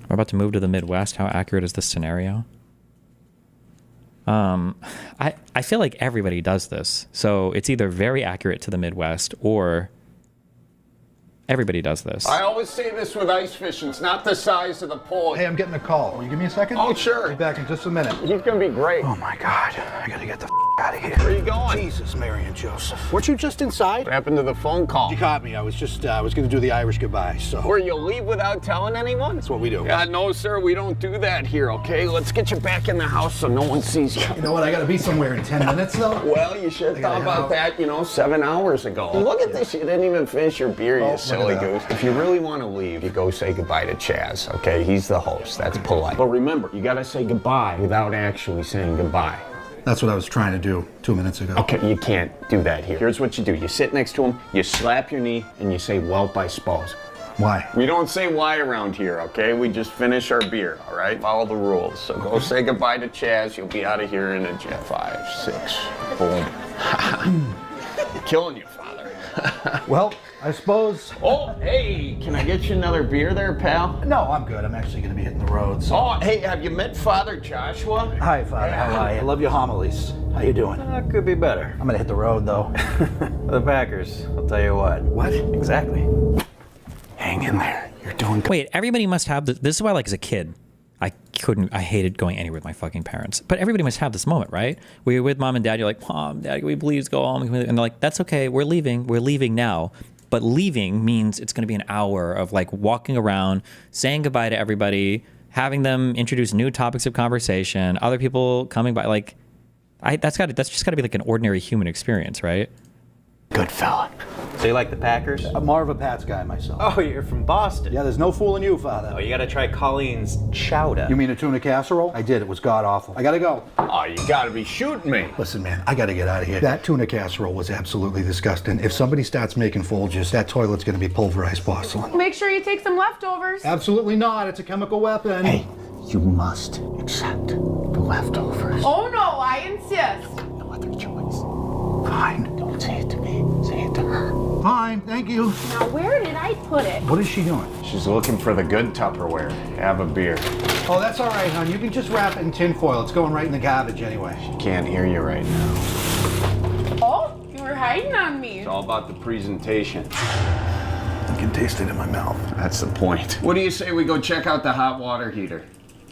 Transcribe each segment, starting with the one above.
We're about to move to the Midwest. How accurate is this scenario? I feel like everybody does this. So it's either very accurate to the Midwest or everybody does this. I always say this with ice fishing. It's not the size of the pole. Hey, I'm getting a call. Will you give me a second? Oh, sure. I'll be back in just a minute. He's going to be great. Oh, my God. I got to get the out of here. Where are you going? Jesus, Mary and Joseph. Weren't you just inside? What happened to the phone call? You caught me. I was going to do the Irish goodbye, so. Where you leave without telling anyone? That's what we do. No, sir, we don't do that here, okay? Let's get you back in the house so no one sees you. You know what? I got to be somewhere in 10 minutes, though. Well, you should have thought about that, 7 hours ago. Look at this. You didn't even finish your beer, you silly goose. If you really want to leave, you go say goodbye to Chaz, okay? He's the host. That's polite. But remember, you got to say goodbye without actually saying goodbye. That's what I was trying to do 2 minutes ago. Okay, you can't do that here. Here's what you do. You sit next to him, you slap your knee, and you say, "Welp, I suppose." Why? We don't say why around here, okay? We just finish our beer, all right? Follow the rules. So go say goodbye to Chaz. You'll be out of here in a jet. 5, 6, boom. Killing you, father. Well, I suppose. Oh, hey, can I get you another beer there, pal? No, I'm good. I'm actually going to be hitting the road. So. Oh, hey, have you met Father Joshua? Hi, Father. How are you? I love your homilies. How you doing? Could be better. I'm going to hit the road, though. The Packers, I'll tell you what. What? Exactly. Hang in there. You're doing good. Wait, everybody must have this. This is why, like, as a kid, I hated going anywhere with my fucking parents. But everybody must have this moment, right? Where you're with mom and dad, you're like, "Mom, Dad, can we please go home?" And they're like, "That's okay, we're leaving now." But leaving means it's going to be an hour of like walking around, saying goodbye to everybody, having them introduce new topics of conversation, other people coming by. Like, that's just got to be like an ordinary human experience, right? Good fella. So you like the Packers? I'm more of a Pats guy myself. Oh, you're from Boston. Yeah, there's no fooling you, Father. Oh, you gotta try Colleen's chowder. You mean a tuna casserole? I did. It was god-awful. I gotta go. Oh, you gotta be shooting me. Listen, man, I gotta get out of here. That tuna casserole was absolutely disgusting. If somebody starts making Folgers, that toilet's gonna be pulverized porcelain. Make sure you take some leftovers. Absolutely not. It's a chemical weapon. Hey, you must accept the leftovers. Oh no, I insist. No other choice. Fine. Don't say it to me. Say it to her. Fine, thank you. Now where did I put it? What is she doing? She's looking for the good Tupperware. Have a beer. Oh, that's all right, hon. You can just wrap it in tinfoil. It's going right in the garbage anyway. She can't hear you right now. Oh, you were hiding on me. It's all about the presentation. I can taste it in my mouth. That's the point. What do you say we go check out the hot water heater?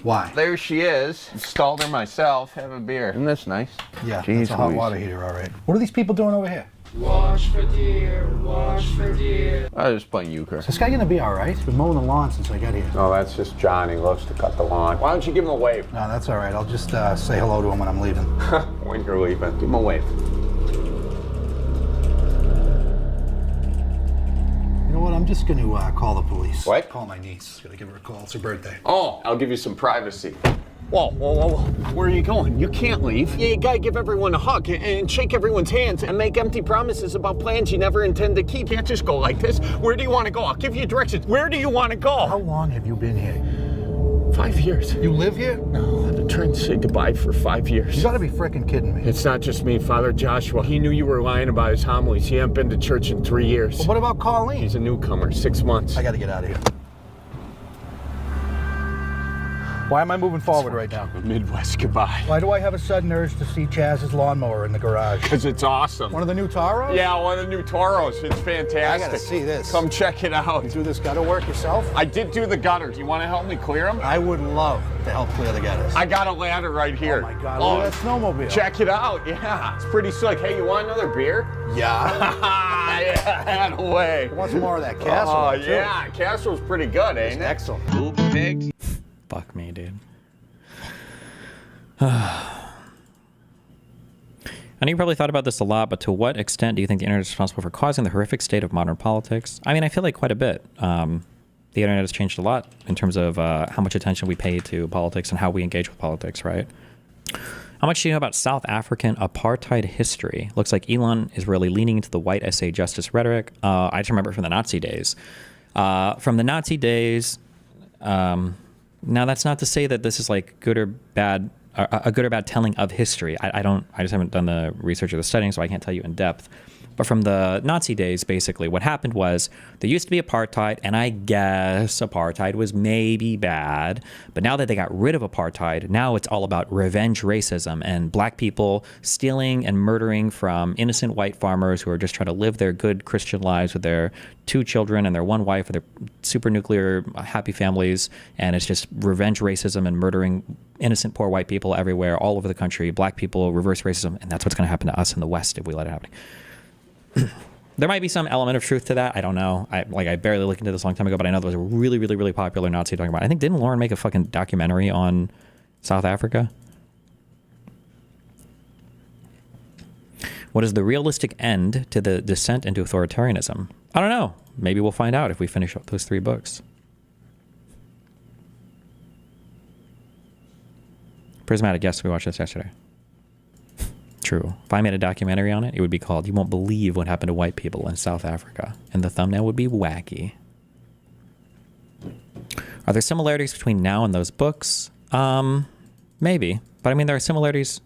Why? There she is. Installed her myself. Have a beer. Isn't this nice? Yeah, Jeez that's a hot Louise. water heater, all right. What are these people doing over here? Wash for deer, wash for deer. I was just playing euchre. Is this guy gonna be all right? He's been mowing the lawn since I got here. No, that's just John. He loves to cut the lawn. Why don't you give him a wave? No, that's all right. I'll just say hello to him when I'm leaving. When you're leaving, give him a wave. You know what? I'm just gonna call the police. What? Call my niece. Gonna give her a call. It's her birthday. Oh, I'll give you some privacy. Whoa, whoa, whoa, whoa. Where are you going? You can't leave. You gotta give everyone a hug and shake everyone's hands and make empty promises about plans you never intend to keep. You can't just go like this. Where do you want to go? I'll give you directions. Where do you want to go? How long have you been here? 5 years. You live here? No, I've been trying to say goodbye for 5 years. You gotta be frickin' kidding me. It's not just me, Father Joshua. He knew you were lying about his homilies. He hadn't been to church in 3 years. Well, what about Colleen? He's a newcomer, 6 months. I gotta get out of here. Why am I moving forward right now? Midwest goodbye. Why do I have a sudden urge to see Chaz's lawnmower in the garage? Because it's awesome. One of the new Taros? Yeah, one of the new Toros. It's fantastic. I gotta see this. Come check it out. You do this gutter work yourself? I did do the gutters. You want to help me clear them? I would love to help clear the gutters. I got a ladder right here. Oh my God, look at that snowmobile. Check it out. Yeah, it's pretty slick. Hey, you want another beer? Yeah. Yeah, that way. I want some more of that casserole, Oh, too. yeah. Casserole's pretty good, ain't it? Excellent. Fuck me, dude. I know you probably thought about this a lot, but to what extent do you think the internet is responsible for causing the horrific state of modern politics? I mean, I feel like quite a bit. The internet has changed a lot in terms of how much attention we pay to politics and how we engage with politics, right? How much do you know about South African apartheid history? Looks like Elon is really leaning into the white essay justice rhetoric. I just remember it from the Nazi days. Now, that's not to say that this is like good or bad, a good or bad telling of history. I just haven't done the research or the studying, so I can't tell you in depth. But from the Nazi days, basically, what happened was there used to be apartheid, and I guess apartheid was maybe bad. But now that they got rid of apartheid, now it's all about revenge racism and black people stealing and murdering from innocent white farmers who are just trying to live their good Christian lives with their 2 children and their 1 wife with their super nuclear happy families. And it's just revenge racism and murdering innocent poor white people everywhere, all over the country. Black people, reverse racism. And that's what's going to happen to us in the West if we let it happen. There might be some element of truth to that. I don't know. I barely looked into this a long time ago, but I know there was a really, really, really popular Nazi talking about it. I think, didn't Lauren make a fucking documentary on South Africa? What is the realistic end to the descent into authoritarianism? I don't know. Maybe we'll find out if we finish up those 3 books. Prismatic, yes, we watched this yesterday. True. If I made a documentary on it, it would be called "You Won't Believe What Happened to White People in South Africa." And the thumbnail would be wacky. Are there similarities between now and those books? Maybe. But I mean, there are similarities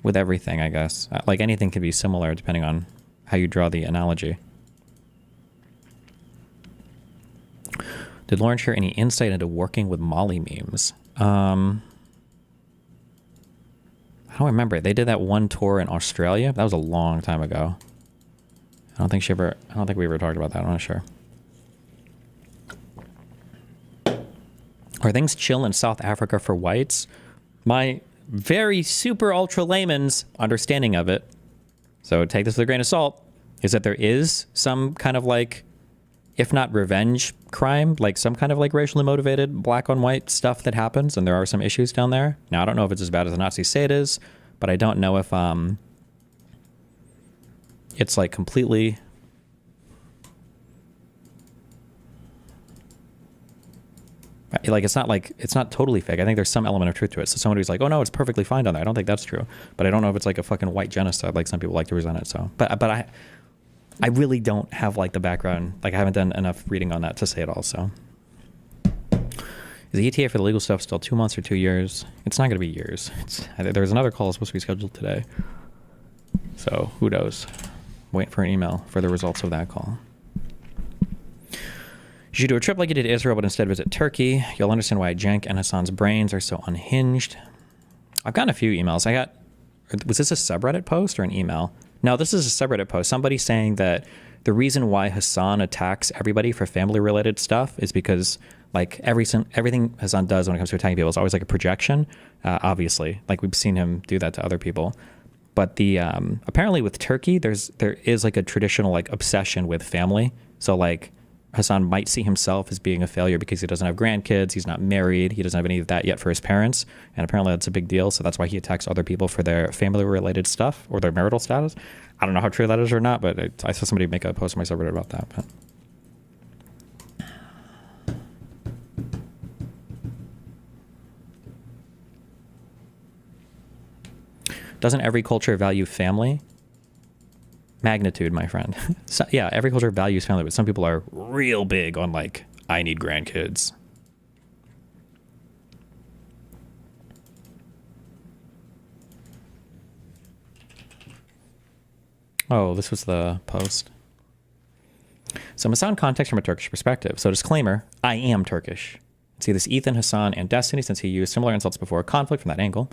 with everything, I guess. Like anything can be similar depending on how you draw the analogy. Did Lauren share any insight into working with Molly memes? I don't remember. They did that one tour in Australia. That was a long time ago. I don't think we ever talked about that. I'm not sure. Are things chill in South Africa for whites? My very super ultra layman's understanding of it, so take this with a grain of salt, is that there is some kind of like, if not revenge crime, like some kind of like racially motivated black on white stuff that happens, and there are some issues down there. Now, I don't know if it's as bad as the Nazis say it is, but I don't know if it's like completely like it's not totally fake. I think there's some element of truth to it. So somebody who's like, oh no, it's perfectly fine down there. I don't think that's true, but I don't know if it's like a fucking white genocide like some people like to present it. So, but I really don't have like the background. Like I haven't done enough reading on that to say it all. So is the ETA for the legal stuff still 2 months or 2 years? It's not going to be years. There's another call supposed to be scheduled today. So who knows? Wait for an email for the results of that call. You should do a trip like you did Israel, but instead visit Turkey. You'll understand why Cenk and Hasan's brains are so unhinged. I've gotten a few emails. Was this a subreddit post or an email? No, this is a subreddit post. Somebody saying that the reason why Hasan attacks everybody for family-related stuff is because like everything Hasan does when it comes to attacking people is always like a projection. Obviously, like we've seen him do that to other people. But the apparently with Turkey, there is like a traditional like obsession with family. So like Hasan might see himself as being a failure because he doesn't have grandkids, he's not married, he doesn't have any of that yet for his parents, and apparently that's a big deal. So that's why he attacks other people for their family-related stuff or their marital status. I don't know how true that is or not, but I saw somebody make a post on my subreddit about that. But doesn't every culture value family? Magnitude, my friend. So, yeah, every culture values family, but some people are real big on like, I need grandkids. Oh, this was the post. So Hasan context from a Turkish perspective. So disclaimer, I am Turkish. See this Ethan, Hasan, and Destiny, since he used similar insults before conflict from that angle.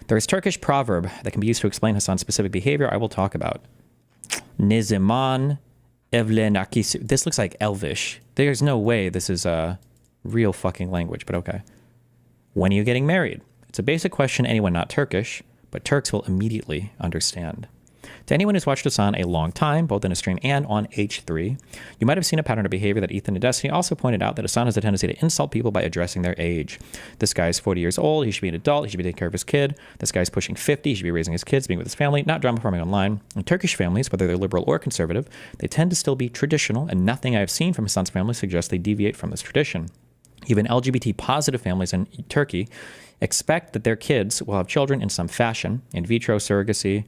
There is Turkish proverb that can be used to explain Hasan's specific behavior I will talk about. Ne zaman evlenakis. This looks like Elvish. There's no way this is a real fucking language, but okay. When are you getting married? It's a basic question anyone not Turkish, but Turks will immediately understand. To anyone who's watched Hasan a long time, both in a stream and on H3, you might have seen a pattern of behavior that Ethan and Destiny also pointed out, that Hasan has a tendency to insult people by addressing their age. This guy's 40 years old, he should be an adult, he should be taking care of his kid. This guy's pushing 50, he should be raising his kids, being with his family, not drama farming online. In Turkish families, whether they're liberal or conservative, they tend to still be traditional, and nothing I have seen from Hasan's family suggests they deviate from this tradition. Even LGBT positive families in Turkey expect that their kids will have children in some fashion, in vitro surrogacy.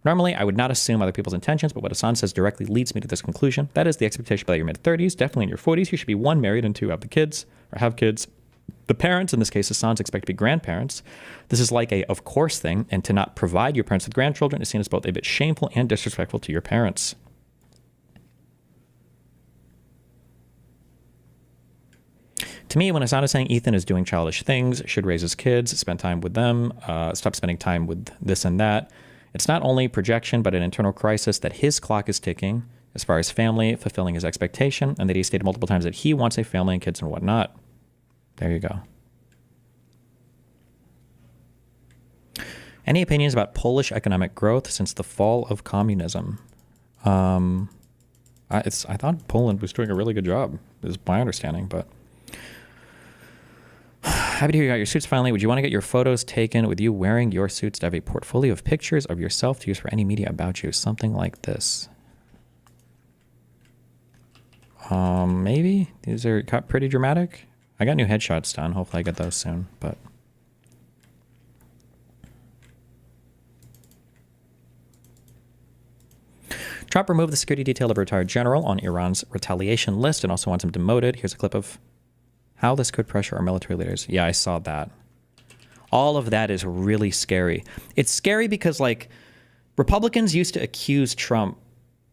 Normally, I would not assume other people's intentions, but what Hasan says directly leads me to this conclusion. That is the expectation by your mid-30s, definitely in your 40s. You should be 1, married, and 2, have kids. The parents, in this case, Hasan's expect to be grandparents. This is like a of course thing, and to not provide your parents with grandchildren is seen as both a bit shameful and disrespectful to your parents. To me, when Hasan is saying Ethan is doing childish things, should raise his kids, spend time with them, stop spending time with this and that, it's not only projection, but an internal crisis that his clock is ticking as far as family, fulfilling his expectation, and that he stated multiple times that he wants a family and kids and whatnot. There you go. Any opinions about Polish economic growth since the fall of communism? I thought Poland was doing a really good job, is my understanding, but... Happy to hear you got your suits finally. Would you want to get your photos taken with you wearing your suits to have a portfolio of pictures of yourself to use for any media about you? Something like this. Maybe? These are pretty dramatic. I got new headshots done. Hopefully I get those soon, but... Trump removed the security detail of a retired general on Iran's retaliation list and also wants him demoted. Here's a clip of how this could pressure our military leaders. Yeah, I saw that. All of that is really scary. It's scary because, like, Republicans used to accuse Trump,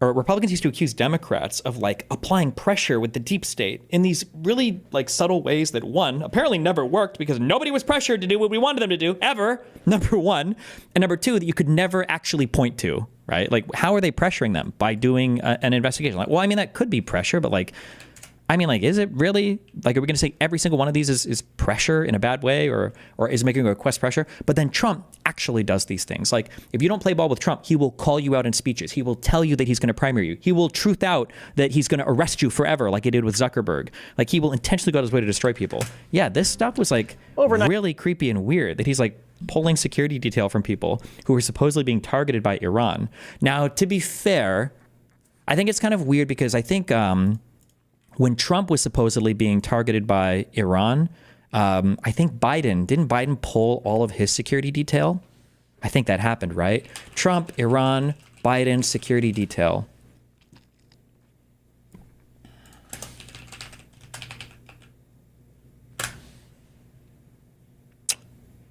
or Republicans used to accuse Democrats of, like, applying pressure with the deep state in these really, like, subtle ways that, one, apparently never worked because nobody was pressured to do what we wanted them to do, ever, number one. And number two, that you could never actually point to, right? Like, how are they pressuring them? By doing an investigation. Like, well, I mean, that could be pressure, but, like, I mean, like, is it really? Like, are we going to say every single one of these is pressure in a bad way, or is making a request pressure? But then Trump actually does these things. Like, if you don't play ball with Trump, he will call you out in speeches. He will tell you that he's going to primary you. He will truth out that he's going to arrest you forever, like he did with Zuckerberg. Like, he will intentionally go out his way to destroy people. Yeah, this stuff was, like, really creepy and weird, that he's, like, pulling security detail from people who were supposedly being targeted by Iran. Now, to be fair, I think it's kind of weird because I think... when Trump was supposedly being targeted by Iran, I think didn't Biden pull all of his security detail? I think that happened, right? Trump, Iran, Biden, security detail.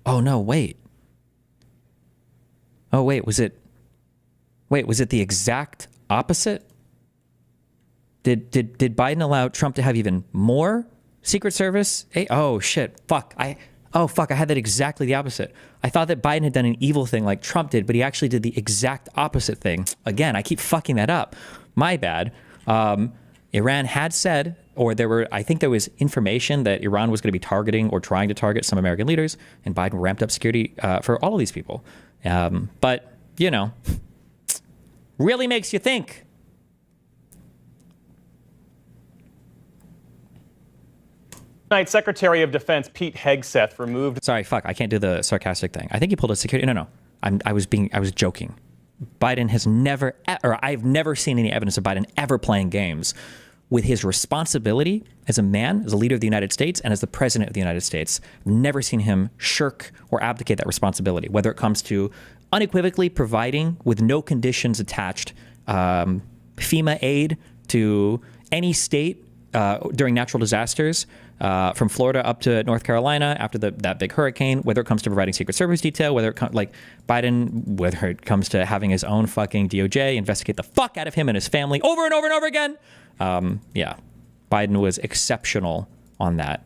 Oh, no, wait. Oh, wait, was it the exact opposite? Did Biden allow Trump to have even more Secret Service? Oh shit! Fuck! I had that exactly the opposite. I thought that Biden had done an evil thing like Trump did, but he actually did the exact opposite thing. Again, I keep fucking that up. My bad. Iran had said, I think there was information that Iran was going to be targeting or trying to target some American leaders, and Biden ramped up security for all of these people. But you know, really makes you think. Secretary of Defense Pete Hegseth removed... Sorry, fuck, I can't do the sarcastic thing. I think he pulled a security... No. I was joking. Biden has never, or I've never seen any evidence of Biden ever playing games with his responsibility as a man, as a leader of the United States, and as the president of the United States. Never seen him shirk or abdicate that responsibility, whether it comes to unequivocally providing, with no conditions attached, FEMA aid to any state during natural disasters, from Florida up to North Carolina after that big hurricane, whether it comes to providing Secret Service detail, whether it comes to having his own fucking DOJ investigate the fuck out of him and his family over and over and over again. Yeah, Biden was exceptional on that.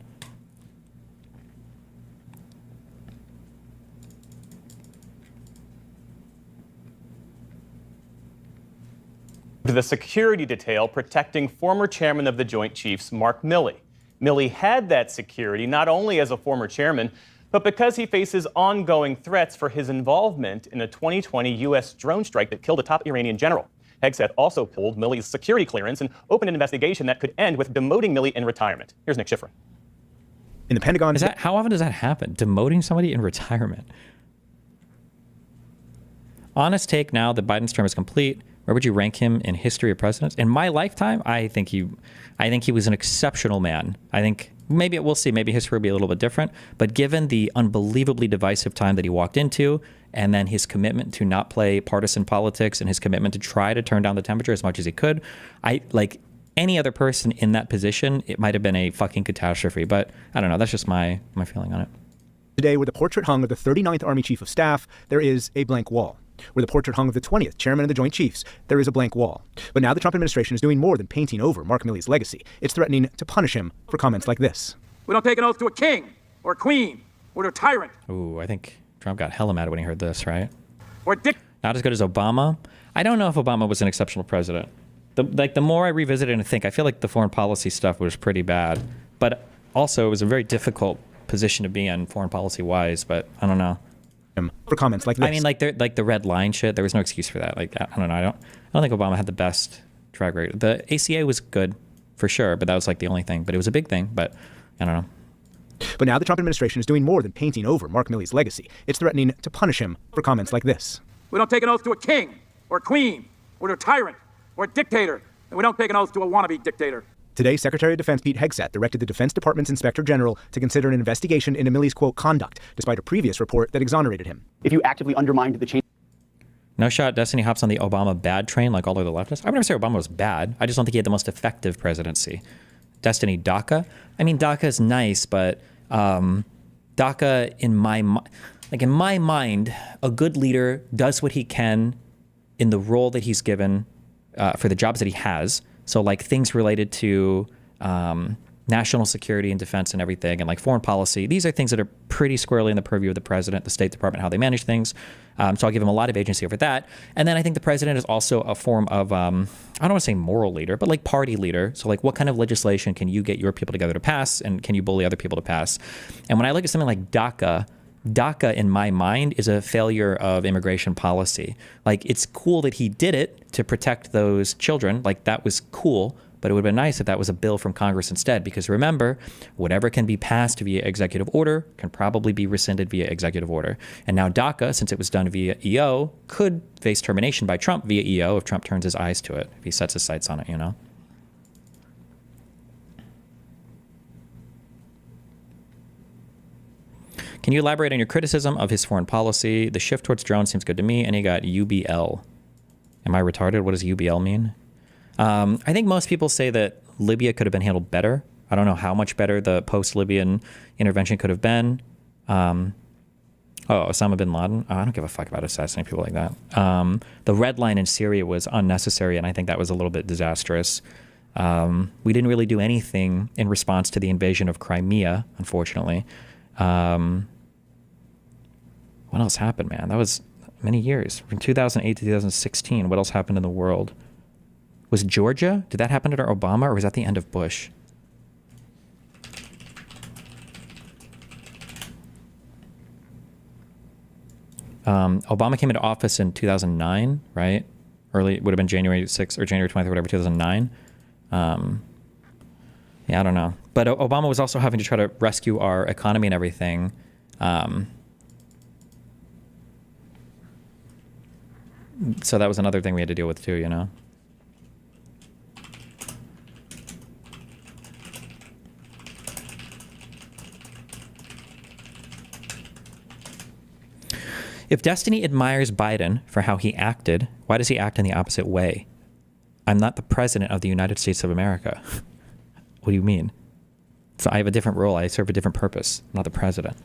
The security detail protecting former chairman of the Joint Chiefs, Mark Milley. Milley had that security not only as a former chairman, but because he faces ongoing threats for his involvement in a 2020 U.S. drone strike that killed a top Iranian general. Hegseth also pulled Milley's security clearance and opened an investigation that could end with demoting Milley in retirement. Here's Nick Schifrin. In the Pentagon... How often does that happen? Demoting somebody in retirement? Honest take now that Biden's term is complete. Where would you rank him in history of presidents? In my lifetime, I think he was an exceptional man. I think we'll see. Maybe history will be a little bit different. But given the unbelievably divisive time that he walked into, and then his commitment to not play partisan politics and his commitment to try to turn down the temperature as much as he could, any other person in that position, it might have been a fucking catastrophe. But I don't know. That's just my feeling on it. Today, where the portrait hung of the 39th Army Chief of Staff, there is a blank wall. Where the portrait hung of the 20th Chairman of the Joint Chiefs, there is a blank wall. But now the Trump administration is doing more than painting over Mark Milley's legacy. It's threatening to punish him for comments like this. We don't take an oath to a king or a queen or to a tyrant Ooh, I think Trump got hella mad when he heard this, right? or a Not as good as Obama. I don't know if Obama was an exceptional president. The more I revisit it and think, I feel like the foreign policy stuff was pretty bad. But also, it was a very difficult position to be in, foreign policy wise. But I don't know. For comments like this. I mean, like the red line shit. There was no excuse for that. Like I don't know. I don't think Obama had the best track record. The ACA was good for sure, but that was like the only thing. But it was a big thing. But I don't know. But now the Trump administration is doing more than painting over Mark Milley's legacy. It's threatening to punish him for comments like this. We don't take an oath to a king or a queen or to a tyrant or a dictator. And we don't take an oath to a wannabe dictator. Today, Secretary of Defense Pete Hegseth directed the Defense Department's Inspector General to consider an investigation into Milley's, quote, conduct, despite a previous report that exonerated him. If you actively undermined the chain. No shot. Destiny hops on the Obama bad train like all of the leftists. I would never say Obama was bad. I just don't think he had the most effective presidency. Destiny DACA. I mean, DACA is nice, but DACA in my mind, a good leader does what he can in the role that he's given for the jobs that he has. So like things related to national security and defense and everything, and like foreign policy. These are things that are pretty squarely in the purview of the president, the State Department, how they manage things. So I'll give him a lot of agency over that. And then I think the president is also a form of, I don't want to say moral leader, but like party leader. So like what kind of legislation can you get your people together to pass, and can you bully other people to pass? And when I look at something like DACA in my mind is a failure of immigration policy. Like it's cool that he did it to protect those children. Like that was cool, but it would have been nice if that was a bill from Congress instead, because remember, whatever can be passed via executive order can probably be rescinded via executive order. And now DACA, since it was done via EO, could face termination by Trump via EO if Trump turns his eyes to it, if he sets his sights on it, you know? Can you elaborate on your criticism of his foreign policy? The shift towards drones seems good to me, and he got UBL. Am I retarded? What does UBL mean? I think most people say that Libya could have been handled better. I don't know how much better the post-Libyan intervention could have been. Osama bin Laden? I don't give a fuck about assassinating people like that. The red line in Syria was unnecessary, and I think that was a little bit disastrous. We didn't really do anything in response to the invasion of Crimea, unfortunately. What else happened, man? That was many years. From 2008 to 2016, what else happened in the world? Was Georgia? Did that happen under Obama, or was that the end of Bush? Obama came into office in 2009, right? Early, it would have been January 6th or January 20th or whatever, 2009. Yeah, I don't know. But Obama was also having to try to rescue our economy and everything. So that was another thing we had to deal with too, you know? If Destiny admires Biden for how he acted, why does he act in the opposite way? I'm not the president of the United States of America. What do you mean? So I have a different role. I serve a different purpose. I'm not the president.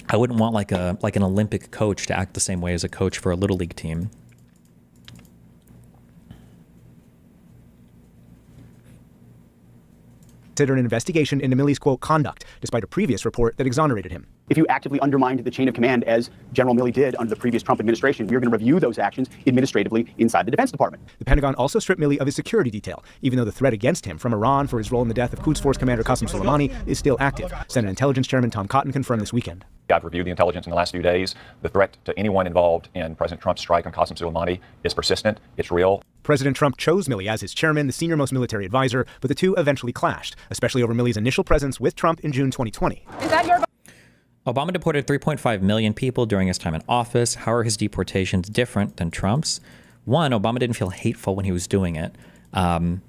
I wouldn't want like an Olympic coach to act the same way as a coach for a little league team. Consider an investigation into Milley's, quote, conduct, despite a previous report that exonerated him. If you actively undermined the chain of command, as General Milley did under the previous Trump administration, we're going to review those actions administratively inside the Defense Department. The Pentagon also stripped Milley of his security detail, even though the threat against him from Iran for his role in the death of Quds Force Commander Qasem Soleimani is still active. Senate Intelligence Chairman Tom Cotton confirmed this weekend. I've reviewed the intelligence in the last few days. The threat to anyone involved in President Trump's strike on Qasem Soleimani is persistent. It's real. President Trump chose Milley as his chairman, the senior-most military advisor, but the two eventually clashed, especially over Milley's initial presence with Trump in June 2020. Is that your... Obama deported 3.5 million people during his time in office. How are his deportations different than Trump's? One, Obama didn't feel hateful when he was doing it.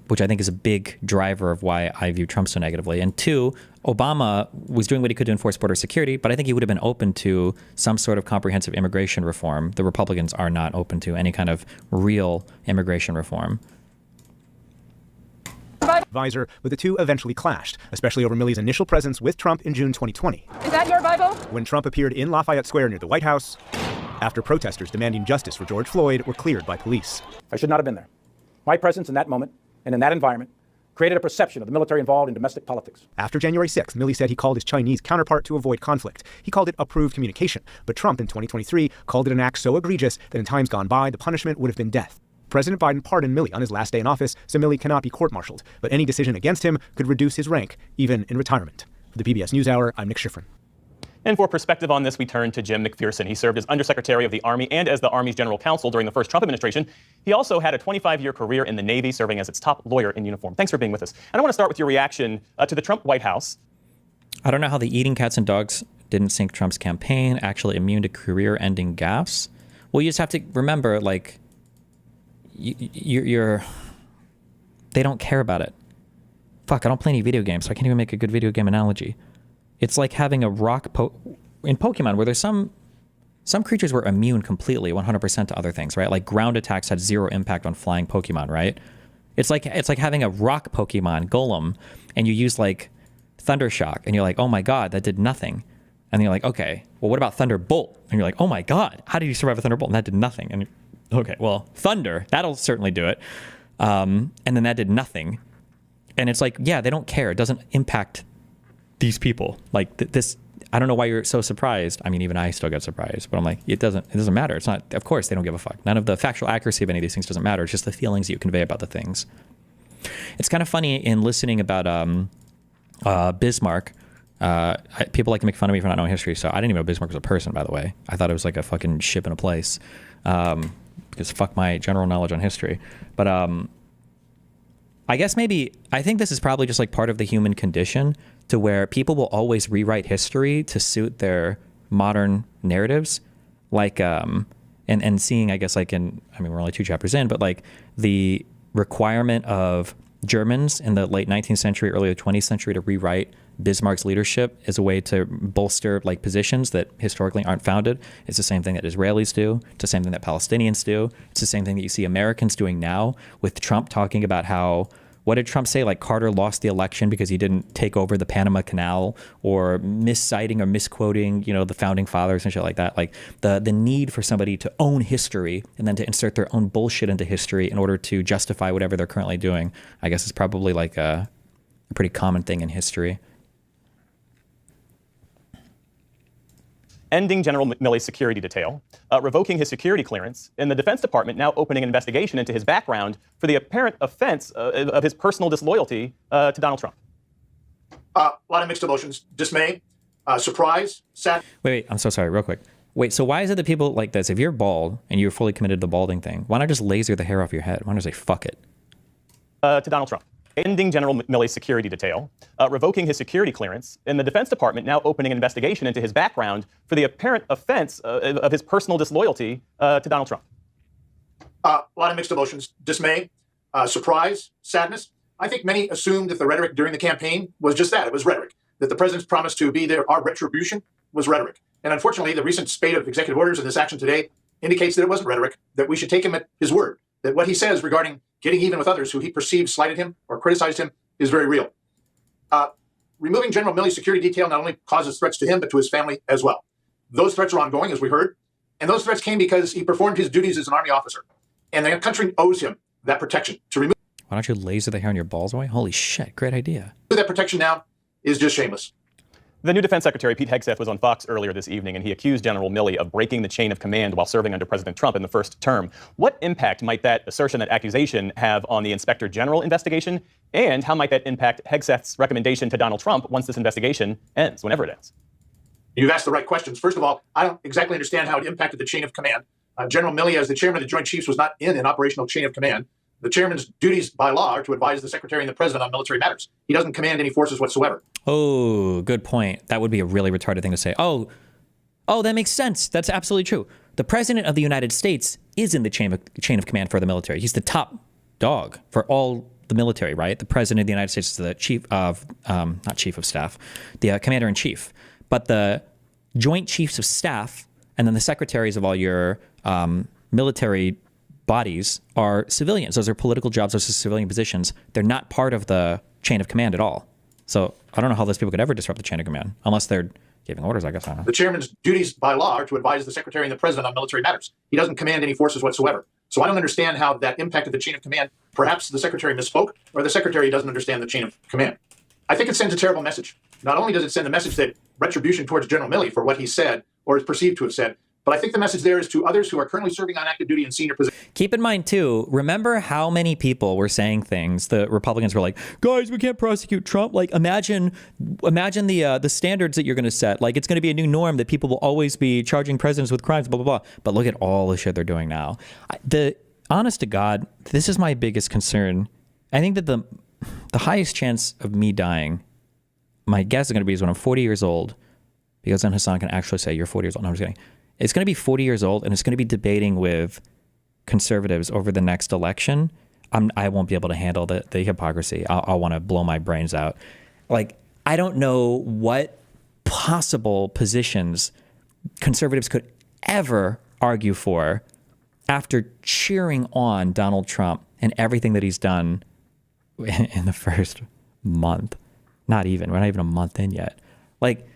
which I think is a big driver of why I view Trump so negatively. And two, Obama was doing what he could to enforce border security, but I think he would have been open to some sort of comprehensive immigration reform. The Republicans are not open to any kind of real immigration reform. Advisor, but the two eventually clashed, especially over Milley's initial presence with Trump in June 2020. Is that your Bible? When Trump appeared in Lafayette Square near the White House, after protesters demanding justice for George Floyd were cleared by police. I should not have been there. My presence in that moment and in that environment created a perception of the military involved in domestic politics. After January 6th, Milley said he called his Chinese counterpart to avoid conflict. He called it approved communication, but Trump in 2023 called it an act so egregious that in times gone by, the punishment would have been death. President Biden pardoned Milley on his last day in office, so Milley cannot be court-martialed, but any decision against him could reduce his rank, even in retirement. For the PBS NewsHour, I'm Nick Schifrin. And for perspective on this, we turn to Jim McPherson. He served as Undersecretary of the Army and as the Army's General Counsel during the first Trump administration. He also had a 25-year career in the Navy, serving as its top lawyer in uniform. Thanks for being with us. And I want to start with your reaction to the Trump White House. I don't know how the eating cats and dogs didn't sink Trump's campaign, actually immune to career-ending gaffes. Well, you just have to remember, like, you're they don't care about it. Fuck, I don't play any video games, so I can't even make a good video game analogy. It's like having a rock in Pokemon, where there's some creatures were immune completely, 100% to other things, right? Like ground attacks had zero impact on flying Pokemon, right? It's like having a rock Pokemon, Golem, and you use like Thunder Shock, and you're like, oh my god, that did nothing. And you're like, okay, well, what about Thunderbolt? And you're like, oh my god, how did you survive a Thunderbolt? And that did nothing. And okay, well, Thunder, that'll certainly do it. And then that did nothing. And it's like, yeah, they don't care. It doesn't impact these people. Like this, I don't know why you're so surprised. I mean, even I still get surprised, but I'm like, it doesn't matter. It's not, of course they don't give a fuck. None of the factual accuracy of any of these things doesn't matter. It's just the feelings you convey about the things. It's kind of funny in listening about Bismarck. People like to make fun of me for not knowing history, so I didn't even know Bismarck was a person, by the way. I thought it was like a fucking ship in a place. Because fuck my general knowledge on history. But I think this is probably just like part of the human condition, to where people will always rewrite history to suit their modern narratives. Like, and seeing, I guess, like we're only 2 chapters in, but like the requirement of Germans in the late 19th century, early 20th century to rewrite Bismarck's leadership as a way to bolster like positions that historically aren't founded. It's the same thing that Israelis do. It's the same thing that Palestinians do. It's the same thing that you see Americans doing now, with Trump talking about how, what did Trump say? Like Carter lost the election because he didn't take over the Panama Canal, or misciting or misquoting, the founding fathers and shit like that. Like the need for somebody to own history and then to insert their own bullshit into history in order to justify whatever they're currently doing, I guess is probably like a pretty common thing in history. Ending General Milley's security detail, revoking his security clearance, and the Defense Department now opening an investigation into his background for the apparent offense of his personal disloyalty to Donald Trump. A lot of mixed emotions: dismay, surprise, sad. Wait, I'm so sorry, real quick. Wait, so why is it that people like this, if you're bald and you're fully committed to the balding thing, why not just laser the hair off your head? Why not just say, fuck it? To Donald Trump. Ending General Milley's security detail, revoking his security clearance, and the Defense Department now opening an investigation into his background for the apparent offense of his personal disloyalty to Donald Trump. A lot of mixed emotions: dismay, surprise, sadness. I think many assumed that the rhetoric during the campaign was just that. It was rhetoric. That the president's promise to be there, our retribution, was rhetoric. And unfortunately, the recent spate of executive orders and this action today indicates that it wasn't rhetoric, that we should take him at his word, that what he says regarding getting even with others who he perceived slighted him or criticized him is very real. Removing General Milley's security detail not only causes threats to him, but to his family as well. Those threats are ongoing, as we heard, and those threats came because he performed his duties as an Army officer, and the country owes him that protection. To remove Why don't you laser the hair on your balls away? Holy shit, great idea. that protection now is just shameless. The new Defense Secretary, Pete Hegseth, was on Fox earlier this evening, and he accused General Milley of breaking the chain of command while serving under President Trump in the first term. What impact might that assertion, that accusation, have on the Inspector General investigation? And how might that impact Hegseth's recommendation to Donald Trump once this investigation ends, whenever it ends? You've asked the right questions. First of all, I don't exactly understand how it impacted the chain of command. General Milley, as the chairman of the Joint Chiefs, was not in an operational chain of command. The chairman's duties by law are to advise the secretary and the president on military matters. He doesn't command any forces whatsoever. Oh, good point. That would be a really retarded thing to say. Oh, that makes sense. That's absolutely true. The president of the United States is in the chain of command for the military. He's the top dog for all the military, right? The president of the United States is the chief of, not chief of staff, the commander in chief, but the joint chiefs of staff and then the secretaries of all your military bodies are civilians. Those are political jobs. Those are civilian positions. They're not part of the chain of command at all. So I don't know how those people could ever disrupt the chain of command unless they're giving orders, I guess. I don't know. The chairman's duties by law are to advise the secretary and the president on military matters. He doesn't command any forces whatsoever. So I don't understand how that impacted the chain of command. Perhaps the secretary misspoke, or the secretary doesn't understand the chain of command. I think it sends a terrible message. Not only does it send the message that retribution towards General Milley for what he said or is perceived to have said, but I think the message there is to others who are currently serving on active duty in senior positions. Keep in mind, too, remember how many people were saying things. The Republicans were like, guys, we can't prosecute Trump. Like, imagine the standards that you're going to set. Like, it's going to be a new norm that people will always be charging presidents with crimes, blah, blah, blah. But look at all the shit they're doing now. Honest to God, this is my biggest concern. I think that the highest chance of me dying, my guess is going to be is when I'm 40 years old, because then Hasan can actually say, you're 40 years old. No, I'm just kidding. It's going to be 40 years old, and it's going to be debating with conservatives over the next election. I won't be able to handle the hypocrisy. I'll want to blow my brains out. Like, I don't know what possible positions conservatives could ever argue for after cheering on Donald Trump and everything that he's done in the first month. We're not even a month in yet. Like,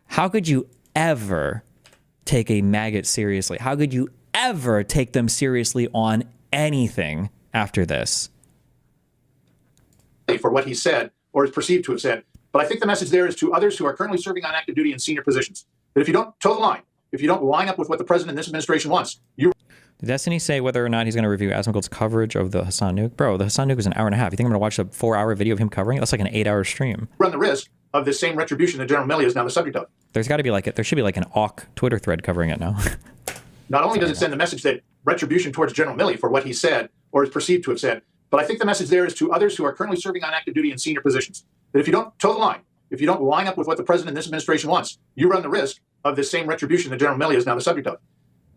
how could you ever take a maggot seriously? How could you ever take them seriously on anything after this? For what he said or is perceived to have said. But I think the message there is to others who are currently serving on active duty in senior positions. That if you don't toe the line, if you don't line up with what the president and this administration wants, you... Did Destiny say whether or not he's going to review Asmongold's coverage of the Hasan nuke? Bro, the Hasan nuke was an hour and a half. You think I'm going to watch a 4-hour video of him covering it? That's like an 8-hour stream. Run the risk of this same retribution that General Milley is now the subject of. There should be like an AWK Twitter thread covering it now. Not only does it send the message that retribution towards General Milley for what he said or is perceived to have said, but I think the message there is to others who are currently serving on active duty in senior positions. That if you don't toe the line, if you don't line up with what the president and this administration wants, you run the risk of this same retribution that General Milley is now the subject of.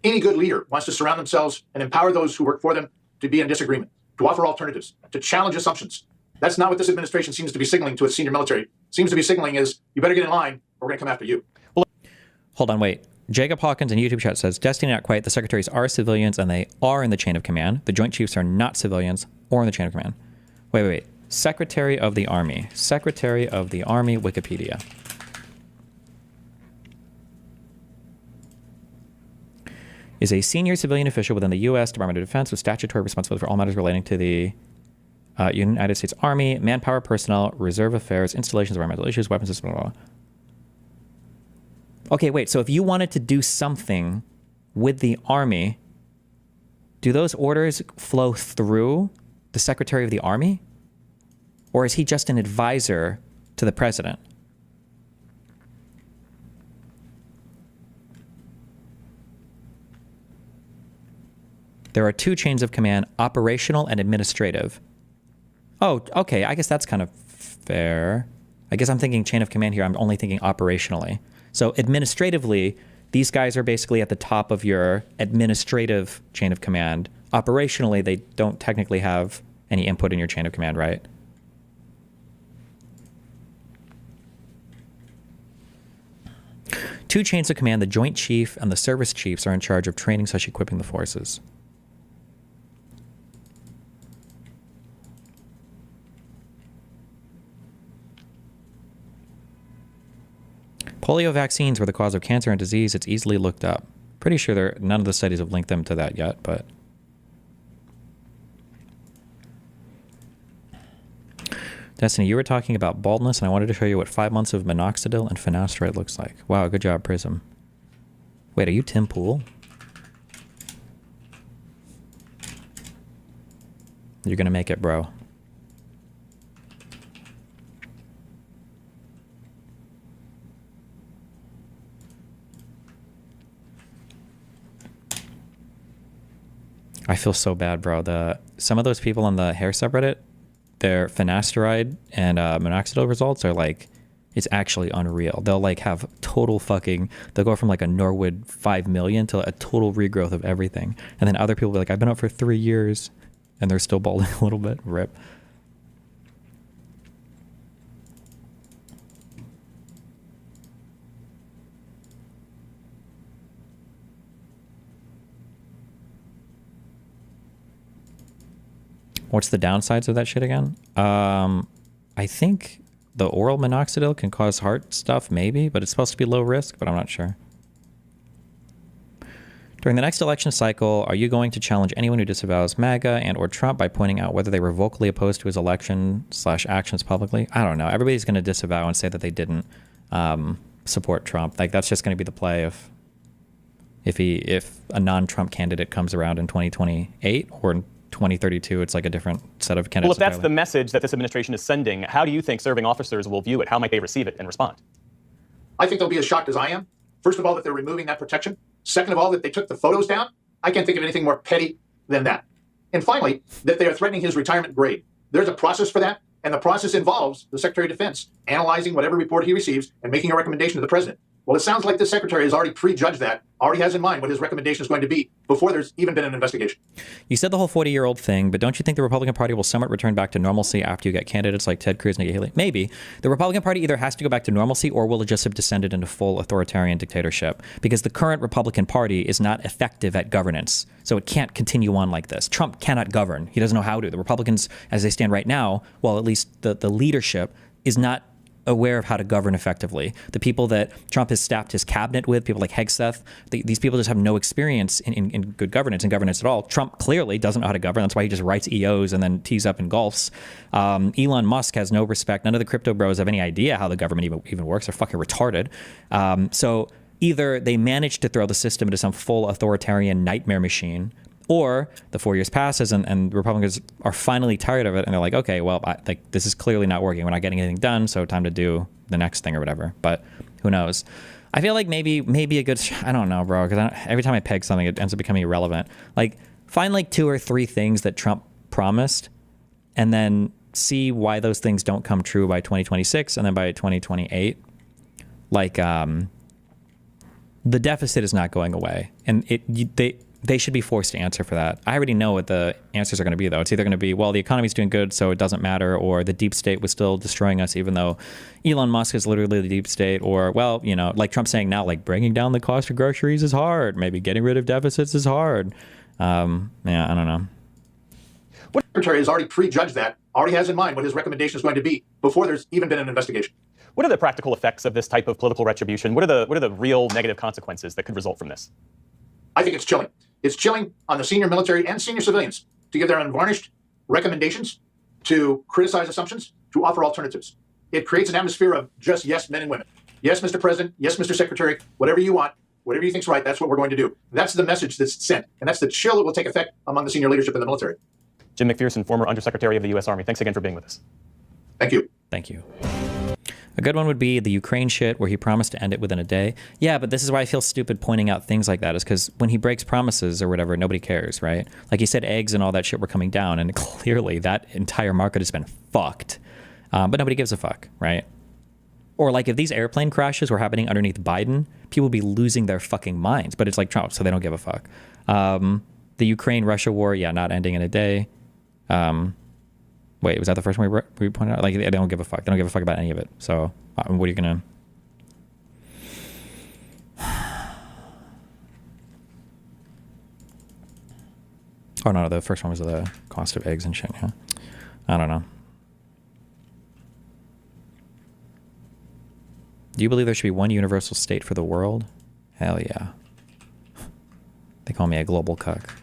Any good leader wants to surround themselves and empower those who work for them to be in disagreement, to offer alternatives, to challenge assumptions. That's not what this administration seems to be signaling to its senior military. It seems to be signaling is, you better get in line, or we're going to come after you. Hold on, wait. Jacob Hawkins in YouTube chat says, Destiny not quite. The secretaries are civilians and they are in the chain of command. The Joint Chiefs are not civilians or in the chain of command. Wait. Secretary of the Army. Secretary of the Army, Wikipedia. Is a senior civilian official within the U.S. Department of Defense with statutory responsibility for all matters relating to the United States Army, manpower, personnel, reserve affairs, installations, environmental issues, weapons systems, blah, blah, blah. Okay, wait. So if you wanted to do something with the Army, do those orders flow through the Secretary of the Army? Or is he just an advisor to the president? There are two chains of command, operational and administrative. Oh, okay. I guess that's kind of fair. I guess I'm thinking chain of command here. I'm only thinking operationally. So administratively, these guys are basically at the top of your administrative chain of command. Operationally, they don't technically have any input in your chain of command, right? Two chains of command, the Joint Chief and the Service Chiefs are in charge of training/equipping the forces. Polio vaccines were the cause of cancer and disease. It's easily looked up. Pretty sure none of the studies have linked them to that yet, but... Destiny, you were talking about baldness, and I wanted to show you what 5 months of minoxidil and finasteride looks like. Wow, good job, Prism. Wait, are you Tim Pool? You're gonna make it, bro. I feel so bad, bro. Some of those people on the hair subreddit, their finasteride and minoxidil results are like, it's actually unreal. They'll like have total fucking, they'll go from like a Norwood 5 million to a total regrowth of everything. And then other people will be like, I've been up for 3 years. and they're still balding a little bit. Rip. What's the downsides of that shit again? I think the oral minoxidil can cause heart stuff, maybe, but it's supposed to be low risk, but I'm not sure. During the next election cycle, are you going to challenge anyone who disavows MAGA and or Trump by pointing out whether they were vocally opposed to his election/actions publicly? I don't know. Everybody's going to disavow and say that they didn't support Trump. Like, that's just going to be the play of if a non-Trump candidate comes around in 2028 or in 2032, it's like a different set of candidates. Well, if that's the message that this administration is sending, how do you think serving officers will view it? How might they receive it and respond? I think they'll be as shocked as I am. First of all, that they're removing that protection. Second of all, that they took the photos down. I can't think of anything more petty than that. And finally, that they are threatening his retirement grade. There's a process for that, and the process involves the Secretary of Defense analyzing whatever report he receives and making a recommendation to the president. Well, it sounds like the secretary has already prejudged that, already has in mind what his recommendation is going to be before there's even been an investigation. You said the whole 40-year-old thing, but don't you think the Republican Party will somewhat return back to normalcy after you get candidates like Ted Cruz and Nikki Haley? Maybe. The Republican Party either has to go back to normalcy or will it just have descended into full authoritarian dictatorship? Because the current Republican Party is not effective at governance, so it can't continue on like this. Trump cannot govern. He doesn't know how to. The Republicans, as they stand right now, well, at least the leadership is not aware of how to govern effectively. The people that Trump has staffed his cabinet with, people like Hegseth, these people just have no experience in good governance and governance at all. Trump clearly doesn't know how to govern. That's why he just writes EOs and then tees up in Gulfs. Elon Musk has no respect. None of the crypto bros have any idea how the government even works. They're fucking retarded. So either they manage to throw the system into some full authoritarian nightmare machine, or the 4 years passes and Republicans are finally tired of it and they're like, okay, well, this is clearly not working. We're not getting anything done, so time to do the next thing or whatever. But who knows? I feel like maybe a good, I don't know, bro, because every time I peg something, it ends up becoming irrelevant. Like, find like 2 or 3 things that Trump promised and then see why those things don't come true by 2026 and then by 2028. Like, the deficit is not going away. And they should be forced to answer for that. I already know what the answers are going to be, though. It's either going to be, well, the economy's doing good, so it doesn't matter, or the deep state was still destroying us, even though Elon Musk is literally the deep state, or, well, you know, like Trump's saying now, like, bringing down the cost of groceries is hard. Maybe getting rid of deficits is hard. Yeah, I don't know. What secretary has already prejudged that, already has in mind what his recommendation is going to be before there's even been an investigation. What are the practical effects of this type of political retribution? What are the real negative consequences that could result from this? I think it's chilling. It's chilling on the senior military and senior civilians to give their unvarnished recommendations, to criticize assumptions, to offer alternatives. It creates an atmosphere of just yes, men and women. Yes, Mr. President. Yes, Mr. Secretary. Whatever you want, whatever you think's right, that's what we're going to do. That's the message that's sent, and that's the chill that will take effect among the senior leadership in the military. Jim McPherson, former Undersecretary of the U.S. Army. Thanks again for being with us. Thank you. Thank you. A good one would be the Ukraine shit where he promised to end it within a day. Yeah, but this is why I feel stupid pointing out things like that, is because when he breaks promises or whatever, nobody cares, right? Like he said eggs and all that shit were coming down, and clearly that entire market has been fucked. But nobody gives a fuck, right? Or like if these airplane crashes were happening underneath Biden, people would be losing their fucking minds. But it's like Trump, so they don't give a fuck. The Ukraine-Russia war, yeah, not ending in a day. Wait, was that the first one we pointed out? Like, they don't give a fuck. They don't give a fuck about any of it. So, what are you going to... Oh, no, the first one was the cost of eggs and shit, yeah. I don't know. Do you believe there should be one universal state for the world? Hell yeah. They call me a global cuck.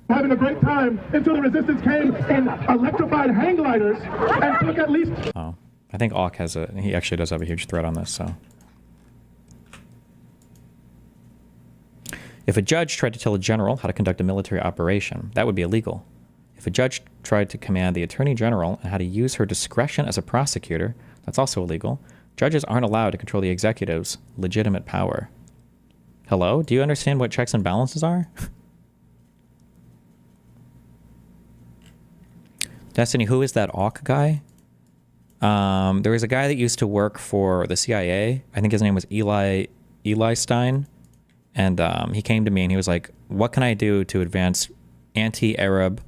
Having a great time until the resistance came and electrified hang gliders and took at least... Oh, I think Auk has he actually does have a huge threat on this, so. If a judge tried to tell a general how to conduct a military operation, that would be illegal. If a judge tried to command the attorney general on how to use her discretion as a prosecutor, that's also illegal. Judges aren't allowed to control the executive's legitimate power. Hello? Do you understand what checks and balances are? Destiny, who is that Auk guy? There was a guy that used to work for the CIA. I think his name was Eli Stein. And he came to me and he was like, what can I do to advance anti-Arab,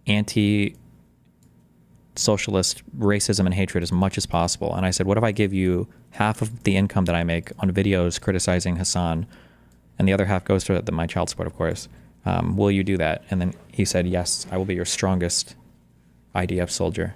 anti-socialist racism and hatred as much as possible? And I said, what if I give you half of the income that I make on videos criticizing Hasan, and the other half goes to my child support, of course. Will you do that? And then he said, yes, I will be your strongest IDF soldier.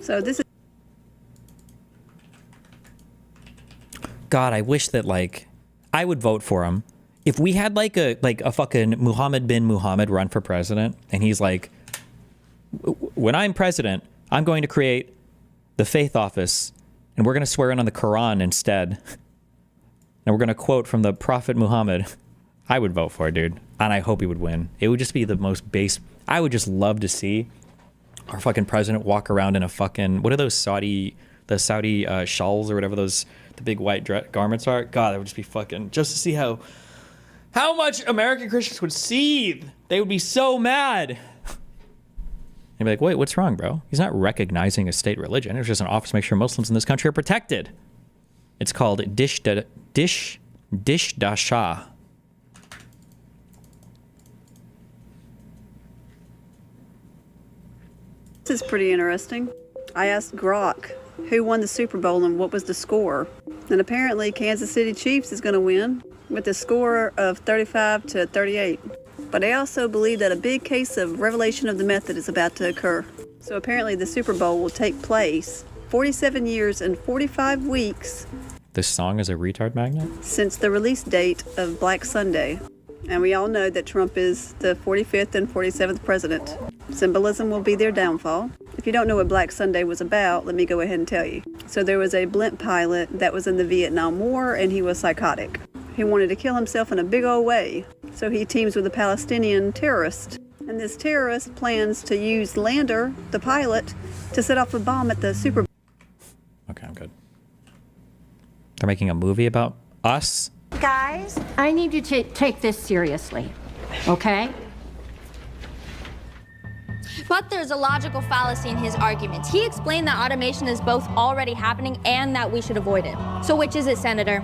So this is. God, I wish that like I would vote for him. If we had like a fucking Muhammad bin Muhammad run for president, and he's like, when I'm president, I'm going to create the faith office, and we're going to swear in on the Quran instead, and we're going to quote from the Prophet Muhammad, I would vote for it, dude. And I hope he would win. It would just be the most base. I would just love to see our fucking president walk around in a fucking, what are those Saudi shawls or whatever the big white garments are? God, that would just be fucking, just to see how much American Christians would seethe. They would be so mad. They'd be like, wait, what's wrong, bro? He's not recognizing a state religion. It's just an office to make sure Muslims in this country are protected. It's called Dish Dasha. This is pretty interesting. I asked Grok who won the Super Bowl and what was the score. And apparently Kansas City Chiefs is going to win with a score of 35-38. But I also believe that a big case of revelation of the method is about to occur. So apparently the Super Bowl will take place 47 years and 45 weeks. This song is a retard magnet? Since the release date of Black Sunday. And we all know that Trump is the 45th and 47th president. Symbolism will be their downfall. If you don't know what Black Sunday was about, let me go ahead and tell you. So there was a blimp pilot that was in the Vietnam War, and he was psychotic. He wanted to kill himself in a big old way. So he teams with a Palestinian terrorist. And this terrorist plans to use Lander, the pilot, to set off a bomb at the Super Bowl. Okay, I'm good. They're making a movie about us? Guys, I need you to take this seriously, okay? But there's a logical fallacy in his arguments. He explained that automation is both already happening and that we should avoid it. So which is it, Senator?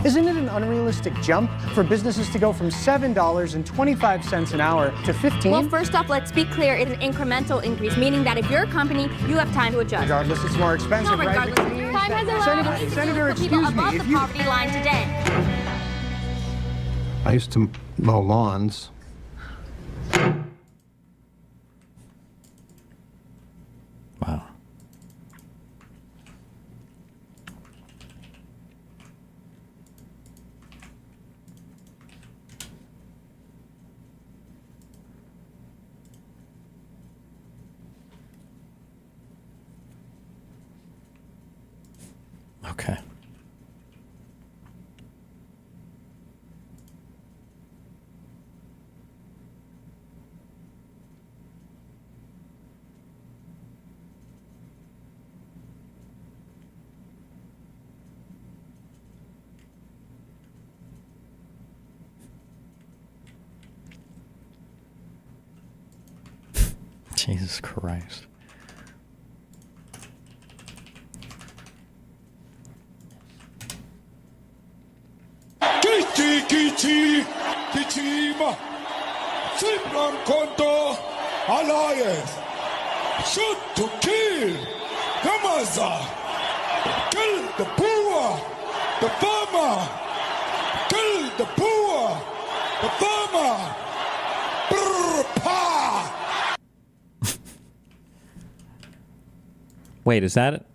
Isn't it an unrealistic jump for businesses to go from $7.25 an hour to $15? Well, first off, let's be clear. It's an incremental increase, meaning that if you're a company, you have time to adjust. Regardless, it's more expensive, no, regardless, right? Time has allowed Senator, for people excuse me, above the poverty line today. I used to mow lawns. Wow. Okay. Jesus Christ. Kichima, Simran Kondo, Alliance, shoot to kill, Gamaza, kill the poor, the farmer, kill the poor, the farmer, brr, Wait, is that...